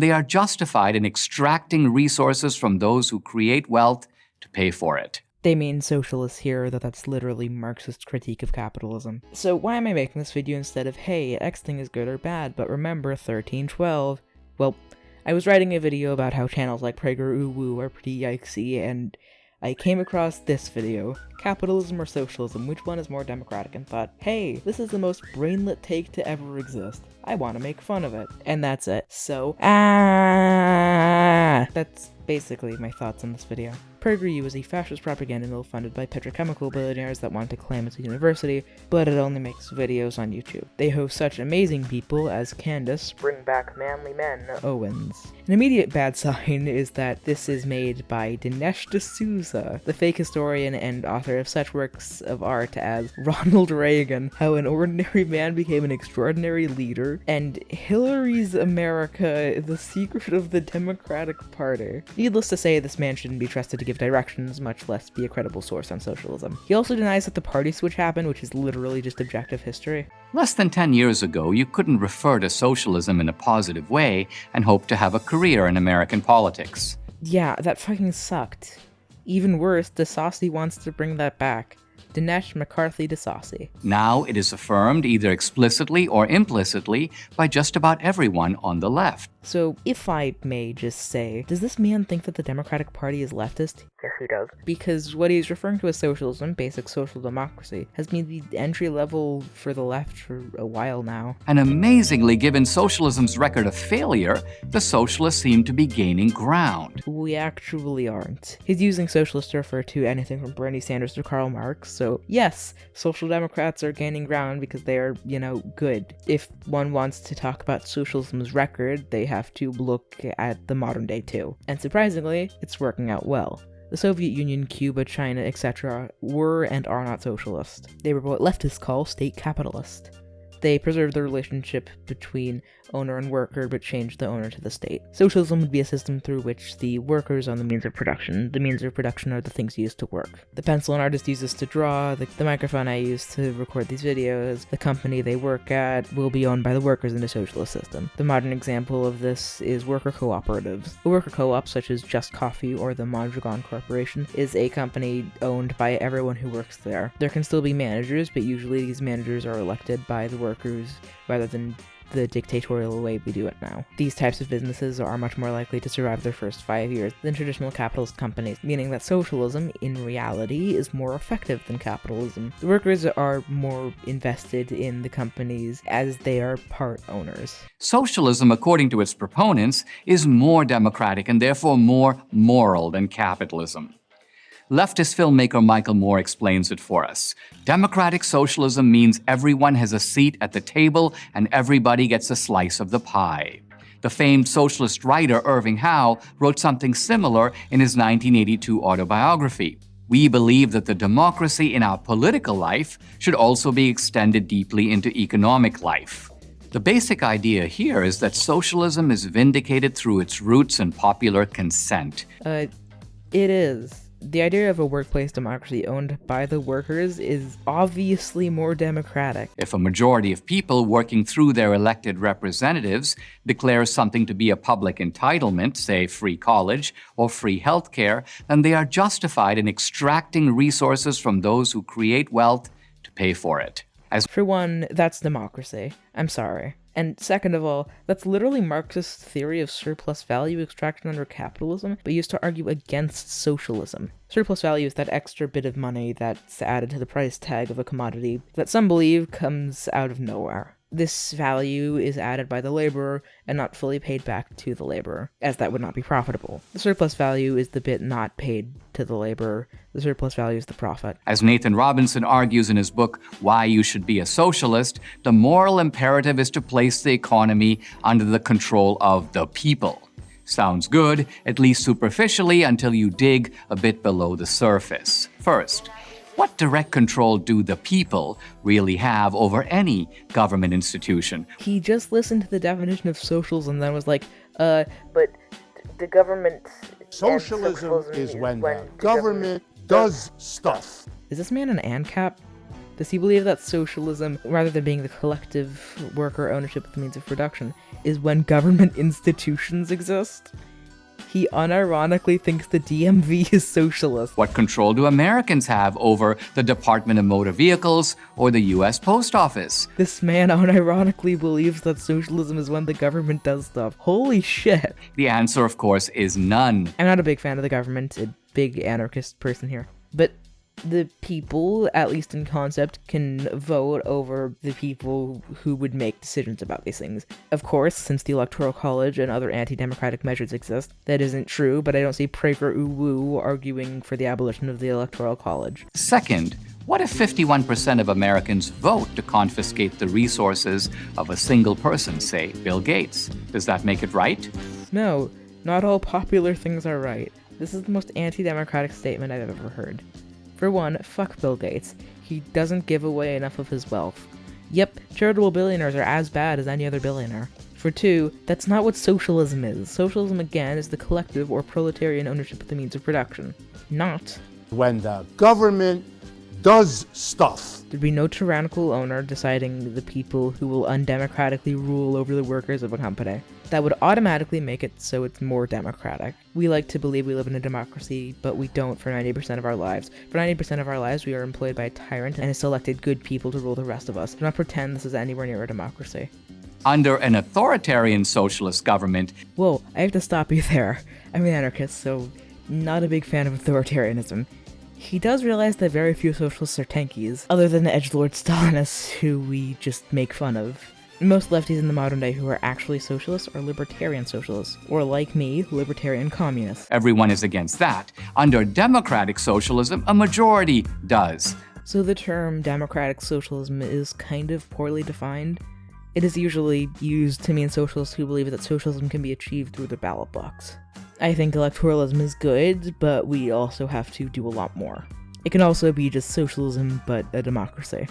They are justified in extracting resources from those who create wealth to pay for it. They mean socialists here, that's literally Marxist critique of capitalism. So why am I making this video instead of, hey, X thing is good or bad, but remember 1312? Well, I was writing a video about how channels like PragerU are pretty yikesy, and I came across this video, capitalism or socialism, which one is more democratic, and thought, hey, this is the most brainlet take to ever exist. I want to make fun of it. And that's it. So, that's basically my thoughts on this video. PragerU is a fascist propaganda mill funded by petrochemical billionaires that want to claim it's a university, but it only makes videos on YouTube. They host such amazing people as Candace, Bring Back Manly Men, Owens. An immediate bad sign is that this is made by Dinesh D'Souza, the fake historian and author of such works of art as Ronald Reagan, How an Ordinary Man Became an Extraordinary Leader, and Hillary's America, The Secret of the Democratic Party. Needless to say, this man shouldn't be trusted to give directions, much less be a credible source on socialism. He also denies that the party switch happened, which is literally just objective history. Less than 10 years ago, you couldn't refer to socialism in a positive way and hope to have a career in American politics. Yeah, that fucking sucked. Even worse, DeSaucy wants to bring that back. Dinesh McCarthy D'Souza. Now it is affirmed either explicitly or implicitly by just about everyone on the left. So, if I may just say, does this man think that the Democratic Party is leftist? Yes, he does. Because what he's referring to as socialism, basic social democracy, has been the entry level for the left for a while now. And amazingly, given socialism's record of failure, the socialists seem to be gaining ground. We actually aren't. He's using socialist to refer to anything from Bernie Sanders to Karl Marx, so yes, social democrats are gaining ground because they are, good. If one wants to talk about socialism's record, they have to look at the modern day too. And surprisingly, it's working out well. The Soviet Union, Cuba, China, etc. were and are not socialist. They were what leftists call state capitalist. They preserved the relationship between owner and worker, but changed the owner to the state. Socialism would be a system through which the workers own the means of production. The means of production are the things used to work. The pencil an artist uses to draw, the microphone I use to record these videos, the company they work at will be owned by the workers in a socialist system. The modern example of this is worker cooperatives. A worker co-op, such as Just Coffee or the Mondragon Corporation, is a company owned by everyone who works there. There can still be managers, but usually these managers are elected by the workers rather than the dictatorial way we do it now. These types of businesses are much more likely to survive their first 5 years than traditional capitalist companies, meaning that socialism, in reality, is more effective than capitalism. The workers are more invested in the companies as they are part owners. Socialism, according to its proponents, is more democratic and therefore more moral than capitalism. Leftist filmmaker Michael Moore explains it for us. Democratic socialism means everyone has a seat at the table and everybody gets a slice of the pie. The famed socialist writer Irving Howe wrote something similar in his 1982 autobiography. We believe that the democracy in our political life should also be extended deeply into economic life. The basic idea here is that socialism is vindicated through its roots in popular consent. It is. The idea of a workplace democracy owned by the workers is obviously more democratic. If a majority of people working through their elected representatives declare something to be a public entitlement, say free college or free healthcare, then they are justified in extracting resources from those who create wealth to pay for it. For one, that's democracy. I'm sorry. And second of all, that's literally Marxist theory of surplus value extraction under capitalism, but used to argue against socialism. Surplus value is that extra bit of money that's added to the price tag of a commodity that some believe comes out of nowhere. This value is added by the laborer and not fully paid back to the laborer, as that would not be profitable. The surplus value is the bit not paid to the laborer. The surplus value is the profit. As Nathan Robinson argues in his book, Why You Should Be a Socialist, the moral imperative is to place the economy under the control of the people. Sounds good, at least superficially, until you dig a bit below the surface. First, what direct control do the people really have over any government institution? He just listened to the definition of socialism and then was like, but the government... Socialism is when the government does stuff. Is this man an ANCAP? Does he believe that socialism, rather than being the collective worker ownership of the means of production, is when government institutions exist? He unironically thinks the DMV is socialist. What control do Americans have over the Department of Motor Vehicles or the U.S. Post Office? This man unironically believes that socialism is when the government does stuff. Holy shit. The answer, of course, is none. I'm not a big fan of the government, a big anarchist person here. But the people, at least in concept, can vote over the people who would make decisions about these things. Of course, since the Electoral College and other anti-democratic measures exist, that isn't true, but I don't see Prager-Uwu arguing for the abolition of the Electoral College. Second, what if 51% of Americans vote to confiscate the resources of a single person, say Bill Gates? Does that make it right? No, not all popular things are right. This is the most anti-democratic statement I've ever heard. For one, fuck Bill Gates. He doesn't give away enough of his wealth. Yep, charitable billionaires are as bad as any other billionaire. For two, that's not what socialism is. Socialism, again, is the collective or proletarian ownership of the means of production. Not when the government does stuff. There'd be no tyrannical owner deciding the people who will undemocratically rule over the workers of a company. That would automatically make it so it's more democratic. We like to believe we live in a democracy, but we don't for 90% of our lives. For 90% of our lives, we are employed by a tyrant and has selected good people to rule the rest of us. Do not pretend this is anywhere near a democracy. Under an authoritarian socialist government... Whoa, I have to stop you there. I'm an anarchist, so not a big fan of authoritarianism. He does realize that very few socialists are tankies, other than the edgelord Stalinists who we just make fun of. Most lefties in the modern day who are actually socialists are libertarian socialists, or like me, libertarian communists. Everyone is against that. Under democratic socialism, a majority does. So the term democratic socialism is kind of poorly defined. It is usually used to mean socialists who believe that socialism can be achieved through the ballot box. I think electoralism is good, but we also have to do a lot more. It can also be just socialism, but a democracy.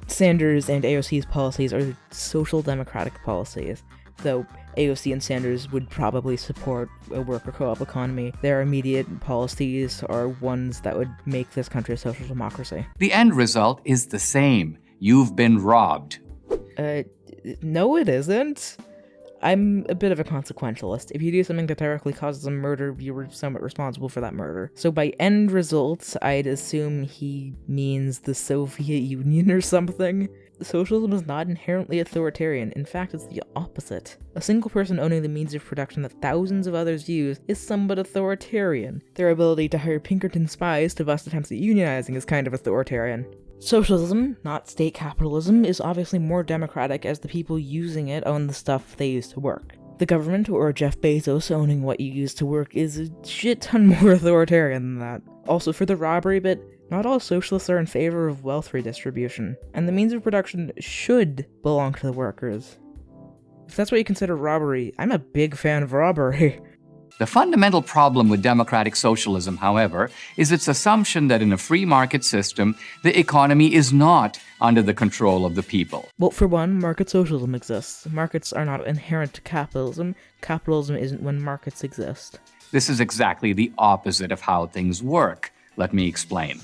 Sanders and AOC's policies are social democratic policies, though AOC and Sanders would probably support a worker co-op economy. Their immediate policies are ones that would make this country a social democracy. The end result is the same. You've been robbed. No it isn't. I'm a bit of a consequentialist. If you do something that directly causes a murder, you're somewhat responsible for that murder. So by end results, I'd assume he means the Soviet Union or something. Socialism is not inherently authoritarian. In fact, it's the opposite. A single person owning the means of production that thousands of others use is somewhat authoritarian. Their ability to hire Pinkerton spies to bust attempts at unionizing is kind of authoritarian. Socialism, not state capitalism, is obviously more democratic as the people using it own the stuff they use to work. The government or Jeff Bezos owning what you use to work is a shit ton more authoritarian than that. Also, for the robbery bit, not all socialists are in favor of wealth redistribution, and the means of production should belong to the workers. If that's what you consider robbery, I'm a big fan of robbery. The fundamental problem with democratic socialism, however, is its assumption that in a free market system, the economy is not under the control of the people. Well, for one, market socialism exists. Markets are not inherent to capitalism. Capitalism isn't when markets exist. This is exactly the opposite of how things work. Let me explain.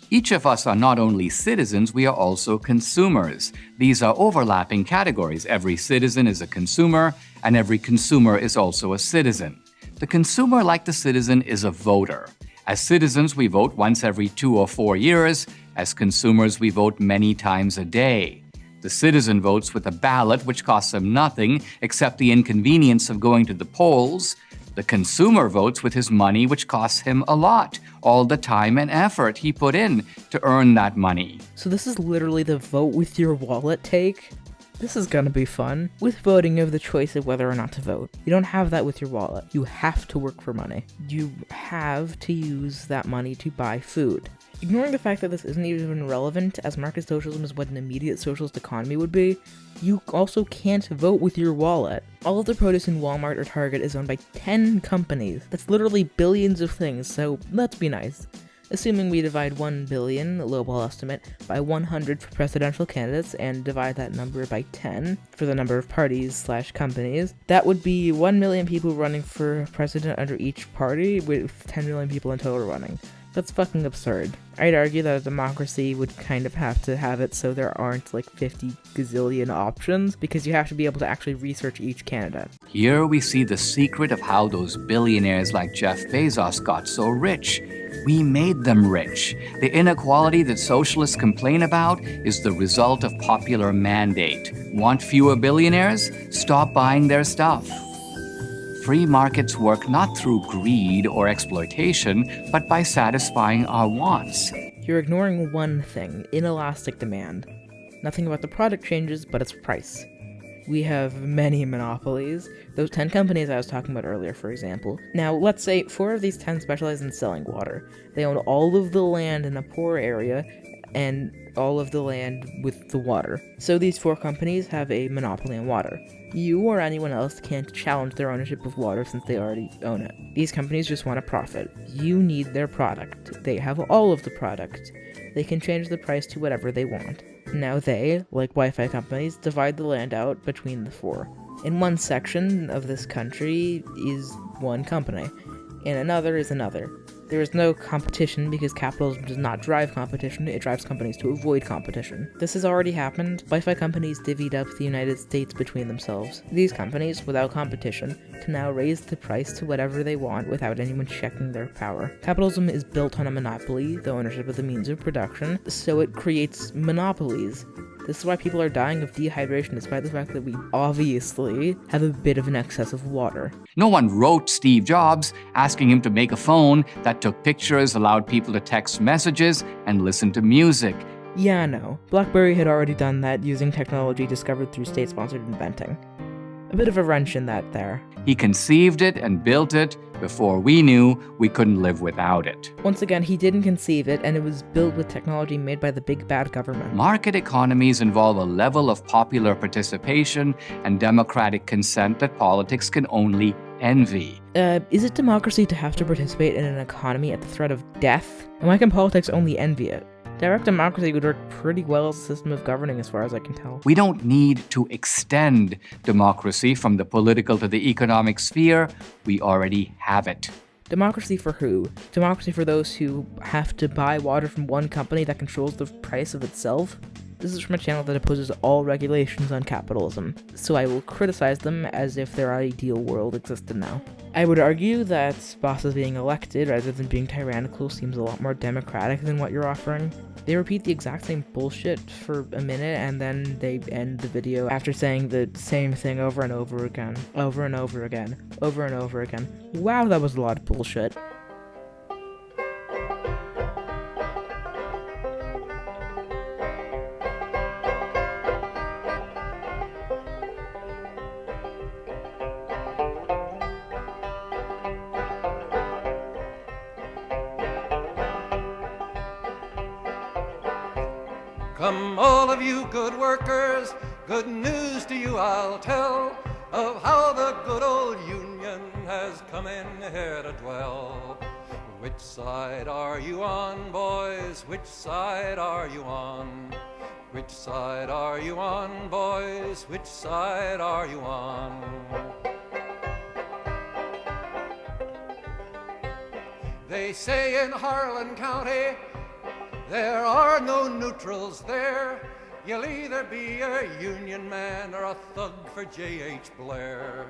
Each of us are not only citizens, we are also consumers. These are overlapping categories. Every citizen is a consumer, and every consumer is also a citizen. The consumer, like the citizen, is a voter. As citizens, we vote once every 2 or 4 years. As consumers, we vote many times a day. The citizen votes with a ballot, which costs him nothing except the inconvenience of going to the polls. The consumer votes with his money, which costs him a lot, all the time and effort he put in to earn that money. So this is literally the vote with your wallet take? This is gonna be fun. With voting, you have the choice of whether or not to vote. You don't have that with your wallet. You have to work for money. You have to use that money to buy food. Ignoring the fact that this isn't even relevant, as market socialism is what an immediate socialist economy would be, you also can't vote with your wallet. All of the produce in Walmart or Target is owned by 10 companies. That's literally billions of things, so let's be nice. Assuming we divide 1 billion, lowball estimate, by 100 for presidential candidates and divide that number by 10 for the number of parties/companies, that would be 1 million people running for president under each party with 10 million people in total running. That's fucking absurd. I'd argue that a democracy would kind of have to have it so there aren't like 50 gazillion options, because you have to be able to actually research each candidate. Here we see the secret of how those billionaires like Jeff Bezos got so rich. We made them rich. The inequality that socialists complain about is the result of popular mandate. Want fewer billionaires? Stop buying their stuff. Free markets work not through greed or exploitation, but by satisfying our wants. You're ignoring one thing: inelastic demand. Nothing about the product changes, but its price. We have many monopolies. Those 10 companies I was talking about earlier, for example. Now, let's say 4 of these 10 specialize in selling water. They own all of the land in a poor area and all of the land with the water. So these 4 companies have a monopoly on water. You or anyone else can't challenge their ownership of water since they already own it. These companies just want a profit. You need their product. They have all of the product. They can change the price to whatever they want. Now they, like Wi-Fi companies, divide the land out between the 4. In one section of this country is one company, in another is another. There is no competition because capitalism does not drive competition, it drives companies to avoid competition. This has already happened. Wi-Fi companies divvied up the United States between themselves. These companies, without competition, can now raise the price to whatever they want without anyone checking their power. Capitalism is built on a monopoly, the ownership of the means of production, so it creates monopolies. This is why people are dying of dehydration, despite the fact that we obviously have a bit of an excess of water. No one wrote Steve Jobs asking him to make a phone that took pictures, allowed people to text messages, and listen to music. Yeah, no. BlackBerry had already done that using technology discovered through state-sponsored inventing. A bit of a wrench in that there. He conceived it and built it before we knew we couldn't live without it. Once again, he didn't conceive it, and it was built with technology made by the big bad government. Market economies involve a level of popular participation and democratic consent that politics can only envy. Is it democracy to have to participate in an economy at the threat of death? And why can politics only envy it? Direct democracy would work pretty well as a system of governing as far as I can tell. We don't need to extend democracy from the political to the economic sphere. We already have it. Democracy for who? Democracy for those who have to buy water from one company that controls the price of itself? This is from a channel that opposes all regulations on capitalism, so I will criticize them as if their ideal world existed now. I would argue that bosses being elected rather than being tyrannical seems a lot more democratic than what you're offering. They repeat the exact same bullshit for a minute and then they end the video after saying the same thing over and over again, over and over again, over and over again. Wow, that was a lot of bullshit. Come all of you good workers, good news to you I'll tell, of how the good old Union has come in here to dwell. Which side are you on, boys? Which side are you on? Which side are you on, boys? Which side are you on? They say in Harlan County there are no neutrals there. You'll either be a Union man or a thug for J.H. Blair.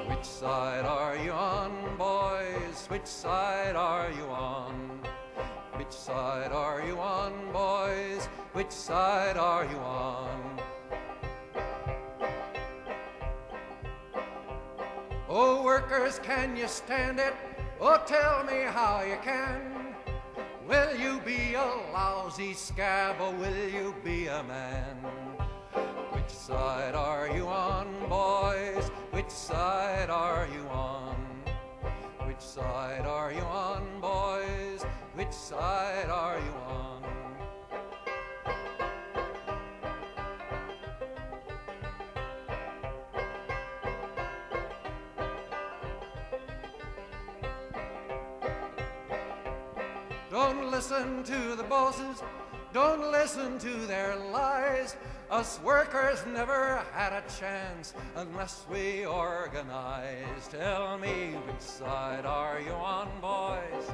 Which side are you on, boys? Which side are you on? Which side are you on, boys? Which side are you on? Oh, workers, can you stand it? Oh, tell me how you can. Will you be a lousy scab or will you be a man? Which side are you on, boys? Which side are you on? Which side are you on, boys? Which side are you on? Don't listen to the bosses, don't listen to their lies. Us workers never had a chance unless we organize. Tell me, which side are you on, boys?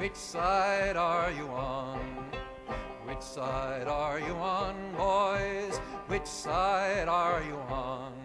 Which side are you on? Which side are you on, boys? Which side are you on?